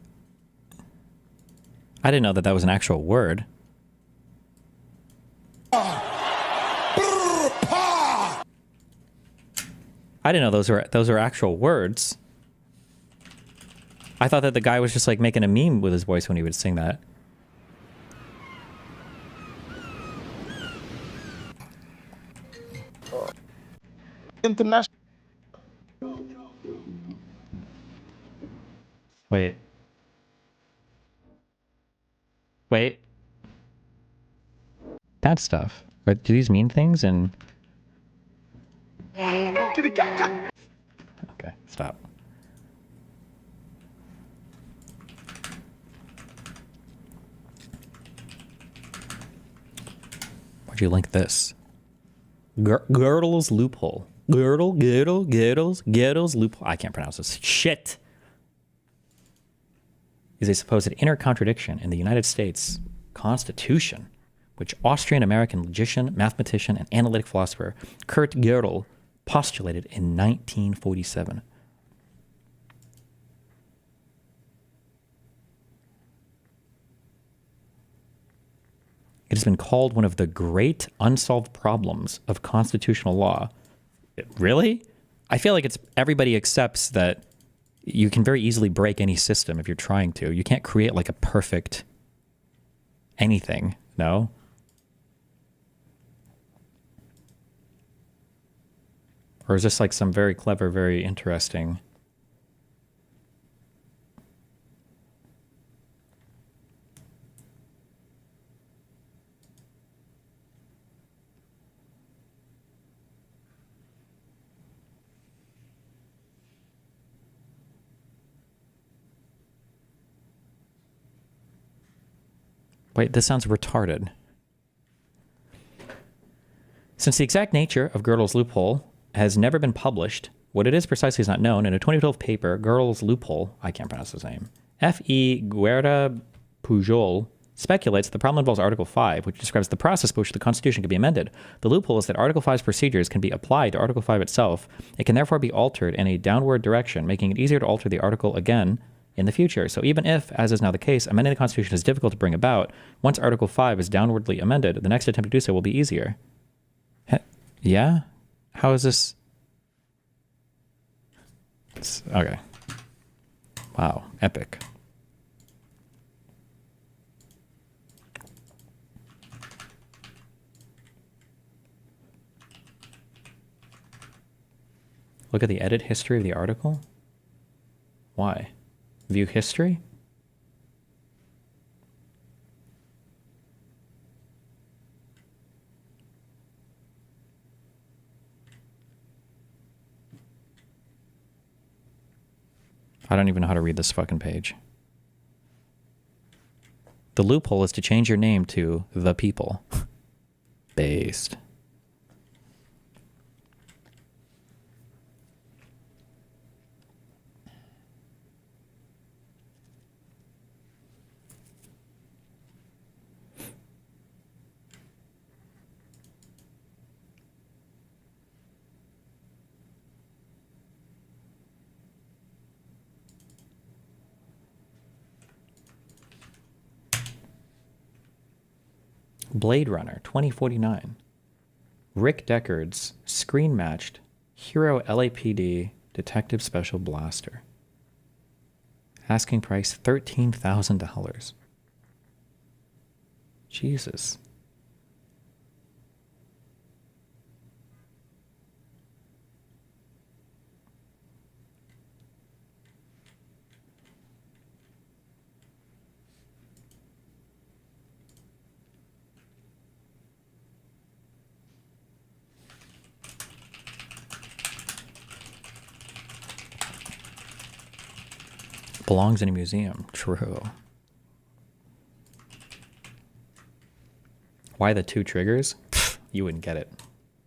I didn't know that that was an actual word. I didn't know those were actual words. I thought that the guy was just like making a meme with his voice when he would sing that. International. Wait. That stuff. But do these mean things? And okay, stop. Why'd you link this? Gödel's loophole. Gödel's loophole. I can't pronounce this. Shit. Is a supposed inner contradiction in the United States Constitution, which Austrian-American logician, mathematician, and analytic philosopher Kurt Gödel postulated in 1947. It has been called one of the great unsolved problems of constitutional law. Really? I feel like everybody accepts that you can very easily break any system if you're trying to. You can't create like a perfect anything, no? Or is this like some very clever, very interesting... Wait, this sounds retarded. Since the exact nature of Gödel's loophole has never been published, what it is precisely is not known. In a 2012 paper, Gödel's loophole, I can't pronounce his name, F.E. Guerra Pujol, speculates that the problem involves Article 5, which describes the process by which the Constitution can be amended. The loophole is that Article 5's procedures can be applied to Article 5 itself. It can therefore be altered in a downward direction, making it easier to alter the article again in the future. So even if, as is now the case, amending the Constitution is difficult to bring about, once Article 5 is downwardly amended, the next attempt to do so will be easier. Yeah? How is this? Okay. Wow. Epic. Look at the edit history of the article. Why? View history? I don't even know how to read this fucking page. The loophole is to change your name to The People. Based. Blade Runner 2049. Rick Deckard's screen-matched Hero LAPD Detective Special Blaster. Asking price $13,000. Jesus. Belongs in a museum. True. Why the two triggers? Pfft, you wouldn't get it.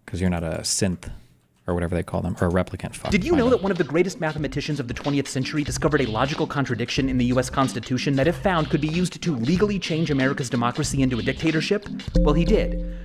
Because you're not a synth, or whatever they call them, or a replicant. Fuck. Did you know that one of the greatest mathematicians of the 20th century discovered a logical contradiction in the US Constitution that, if found, could be used to legally change America's democracy into a dictatorship? Well, he did.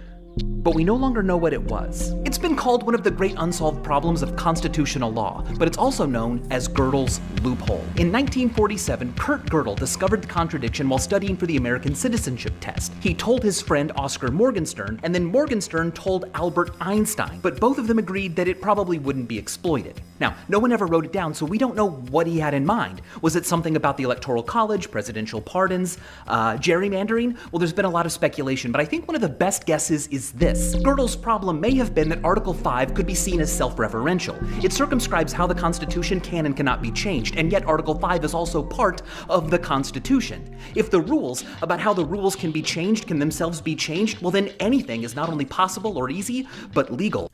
But we no longer know what it was. It's been called one of the great unsolved problems of constitutional law, but it's also known as Gödel's loophole. In 1947, Kurt Gödel discovered the contradiction while studying for the American citizenship test. He told his friend Oscar Morgenstern, and then Morgenstern told Albert Einstein, but both of them agreed that it probably wouldn't be exploited. Now, no one ever wrote it down, so we don't know what he had in mind. Was it something about the Electoral College, presidential pardons, gerrymandering? Well, there's been a lot of speculation, but I think one of the best guesses is this. Gödel's problem may have been that Article 5 could be seen as self-referential. It circumscribes how the Constitution can and cannot be changed, and yet Article 5 is also part of the Constitution. If the rules about how the rules can be changed can themselves be changed, well then anything is not only possible or easy, but legal.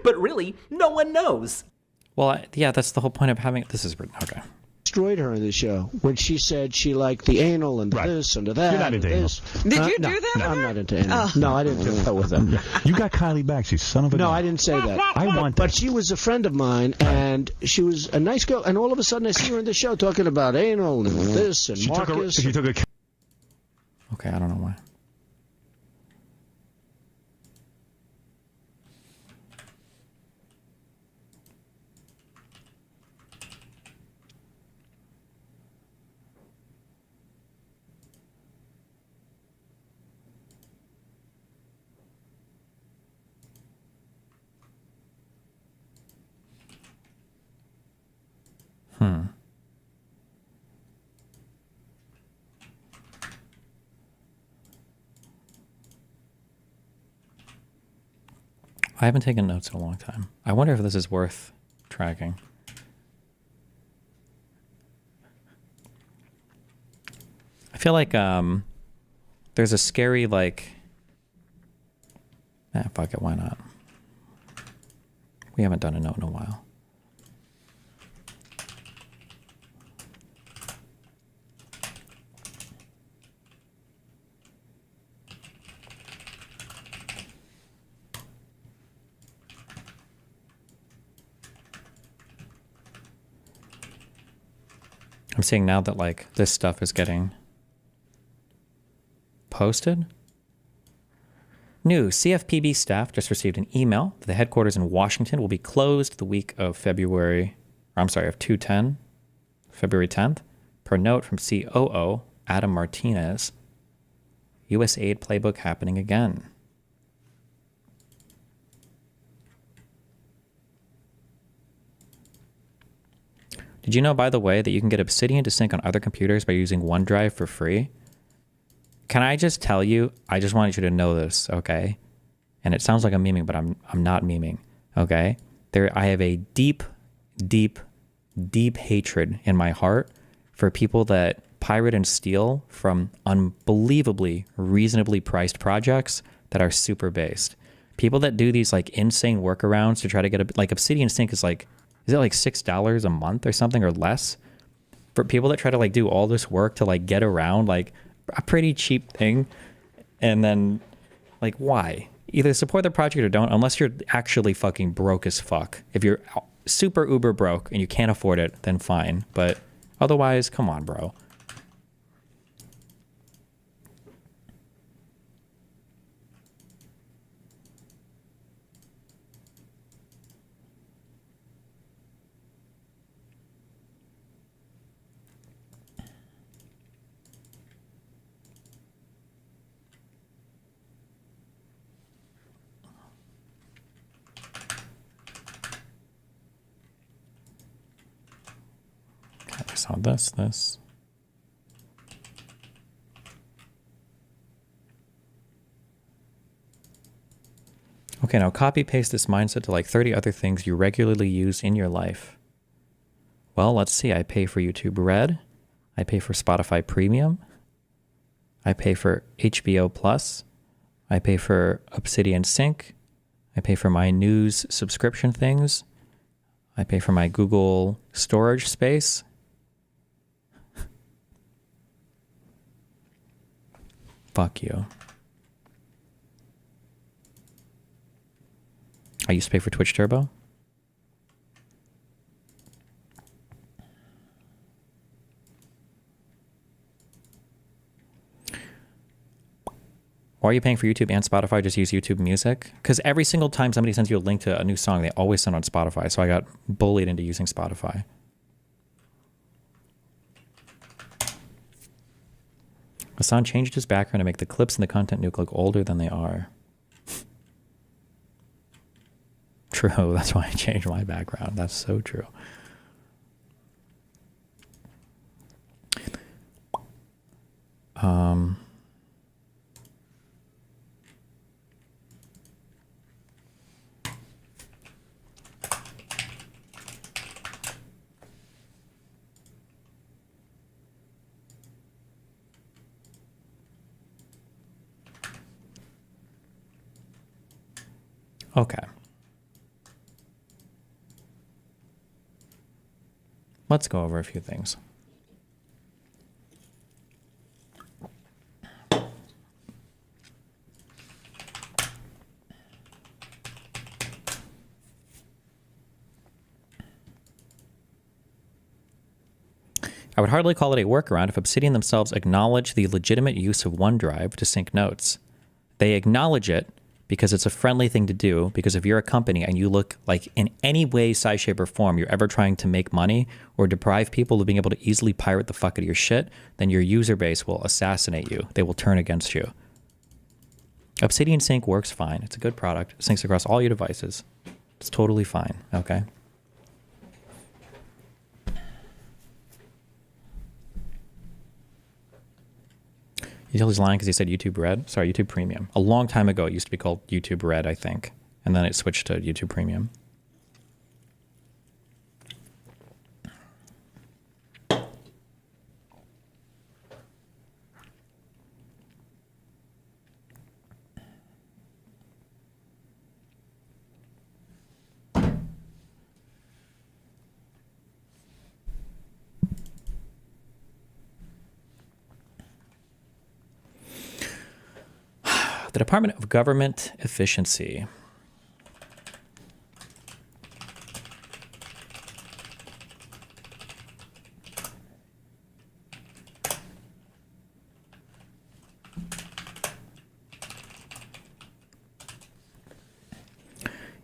But really, no one knows. Well, yeah, that's the whole point of having this is okay. Destroyed her in the show when she said she liked the anal and the this and the that. You're not into anal. Did you do that? I'm not into anal. No, I didn't do that with her. You got Kylie back, you son of a No, gun. I didn't say that. I want But she was a friend of mine, and she was a nice girl. And all of a sudden, I see her in the show talking about anal and this and Marcus. She took a Okay, I don't know why. I haven't taken notes in a long time. I wonder if this is worth tracking. I feel like there's a scary fuck it, why not? We haven't done a note in a while. I'm seeing now that this stuff is getting posted. New CFPB staff just received an email that the headquarters in Washington will be closed the week of February 10th. Per note from COO Adam Martinez, U.S. aid playbook happening again. Did you know, by the way, that you can get Obsidian to sync on other computers by using OneDrive for free? Can I just tell you, I just wanted you to know this, okay? And it sounds like I'm memeing, but I'm not memeing, okay? I have a deep, deep, deep hatred in my heart for people that pirate and steal from unbelievably reasonably priced projects that are super based. People that do these insane workarounds to try to get Obsidian Sync is is it $6 a month or something or less? For people that try to do all this work to get around a pretty cheap thing, and then why? Either support the project or don't, unless you're actually fucking broke as fuck. If you're super uber broke and you can't afford it, then fine. But otherwise, come on, bro. I saw this. Okay, now copy paste this mindset to 30 other things you regularly use in your life. Well, let's see. I pay for YouTube Red. I pay for Spotify Premium. I pay for HBO Plus. I pay for Obsidian Sync. I pay for my news subscription things. I pay for my Google storage space. Fuck you. I used to pay for Twitch Turbo. Why are you paying for YouTube and Spotify? Just use YouTube Music? Because every single time somebody sends you a link to a new song, they always send on Spotify. So I got bullied into using Spotify. Hasan changed his background to make the clips and the content nuke look older than they are. True, that's why I changed my background. That's so true. Okay. Let's go over a few things. I would hardly call it a workaround if Obsidian themselves acknowledge the legitimate use of OneDrive to sync notes. They acknowledge it because it's a friendly thing to do, because if you're a company and you look like in any way, size, shape, or form, you're ever trying to make money or deprive people of being able to easily pirate the fuck out of your shit, then your user base will assassinate you. They will turn against you. Obsidian Sync works fine. It's a good product. It syncs across all your devices. It's totally fine, okay? You tell he's lying because he said YouTube Red? Sorry, YouTube Premium. A long time ago, it used to be called YouTube Red, I think. And then it switched to YouTube Premium. The Department of Government Efficiency.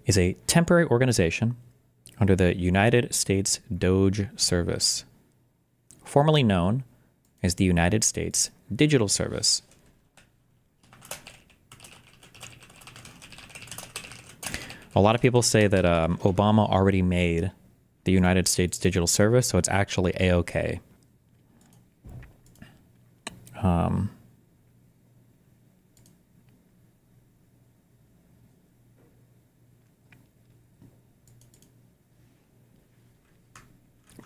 Is a temporary organization under the United States Doge Service, formerly known as the United States Digital Service. A lot of people say that Obama already made the United States Digital Service, so it's actually A-OK. But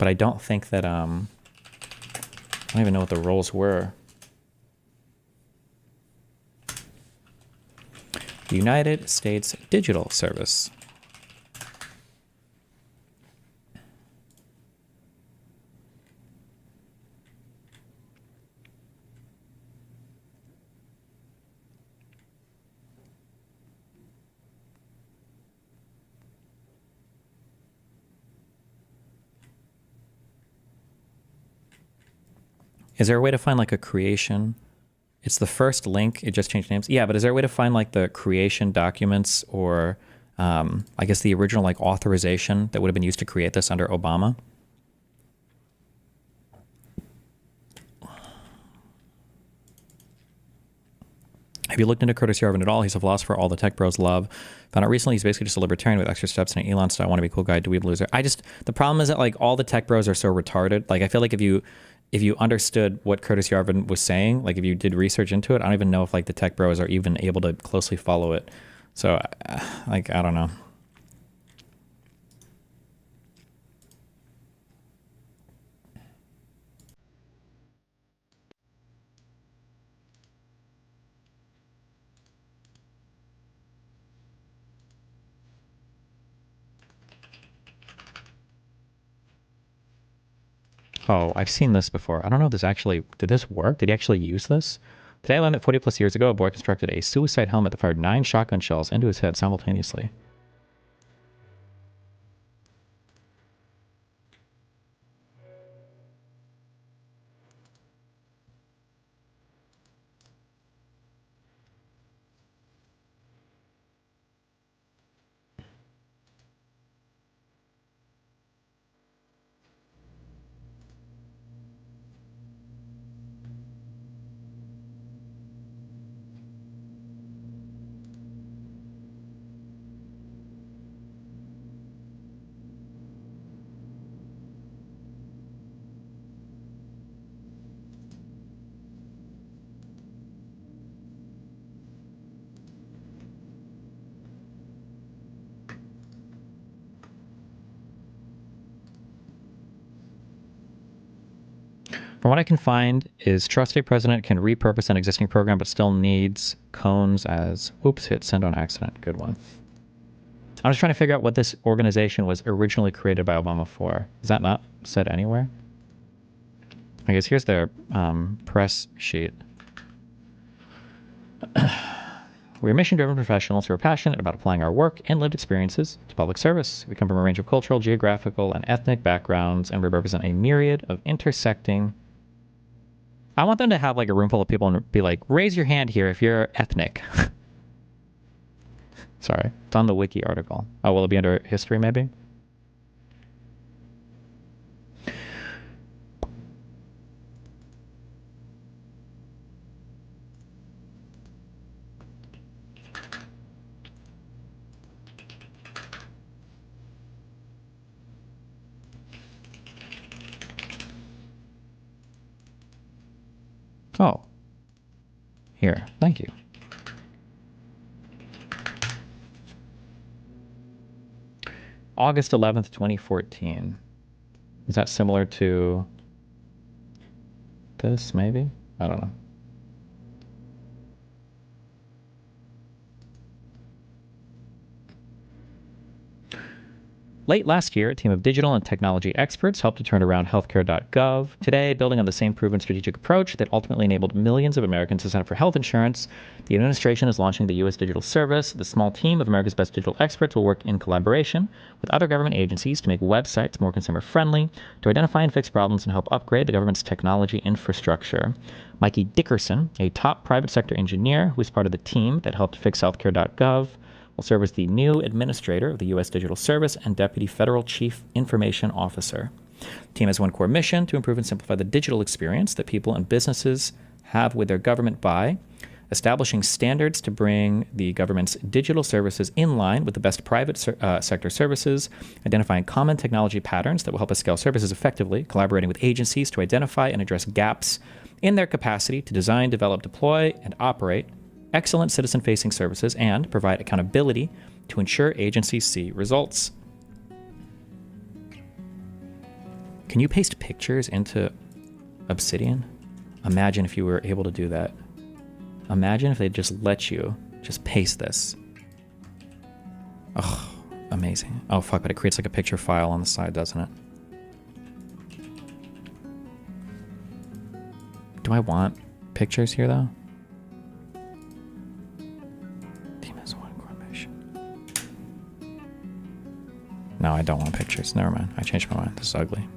I don't think that, I don't even know what the roles were. United States Digital Service. Is there a way to find like a creation? It's the first link. It just changed names. Yeah, but is there a way to find like the creation documents or I guess the original like authorization that would have been used to create this under Obama? Have you looked into Curtis Yarvin at all? He's a philosopher all the tech bros love. Found out recently he's basically just a libertarian with extra steps and an Elon style want to be cool guy, dweeb loser. The problem is that like all the tech bros are so retarded. Like I feel like if you understood what Curtis Yarvin was saying, like if you did research into it, I don't even know if like the tech bros are even able to closely follow it. So like, I don't know. Oh, I've seen this before. I don't know if this actually, did this work? Did he actually use this? Today I learned that 40 plus years ago, a boy constructed a suicide helmet that fired 9 shotgun shells into his head simultaneously. From what I can find is trust a president can repurpose an existing program but still needs cones as, oops, hit send on accident. Good one. I was trying to figure out what this organization was originally created by Obama for. Is that not said anywhere? I guess here's their press sheet. We're mission-driven professionals who are passionate about applying our work and lived experiences to public service. We come from a range of cultural, geographical, and ethnic backgrounds, and we represent a myriad of intersecting... I want them to have like a room full of people and be like, raise your hand here if you're ethnic. Sorry, it's on the wiki article. Oh, will it be under history maybe? Oh. Here, thank you. August 11th, 2014. Is that similar to this, maybe? I don't know. Late last year, a team of digital and technology experts helped to turn around healthcare.gov. Today, building on the same proven strategic approach that ultimately enabled millions of Americans to sign up for health insurance, the administration is launching the U.S. Digital Service. The small team of America's best digital experts will work in collaboration with other government agencies to make websites more consumer-friendly, to identify and fix problems and help upgrade the government's technology infrastructure. Mikey Dickerson, a top private sector engineer who is part of the team that helped fix healthcare.gov, will serve as the new administrator of the U.S. Digital Service and Deputy Federal Chief Information Officer. The team has one core mission: to improve and simplify the digital experience that people and businesses have with their government by establishing standards to bring the government's digital services in line with the best private sector services, identifying common technology patterns that will help us scale services effectively, collaborating with agencies to identify and address gaps in their capacity to design, develop, deploy, and operate excellent citizen-facing services, and provide accountability to ensure agencies see results. Can you paste pictures into Obsidian? Imagine if you were able to do that. Imagine if they'd just let you just paste this. Oh, amazing. Oh, fuck, but it creates like a picture file on the side, doesn't it? Do I want pictures here, though? No, I don't want pictures. Never mind. I changed my mind. This is ugly.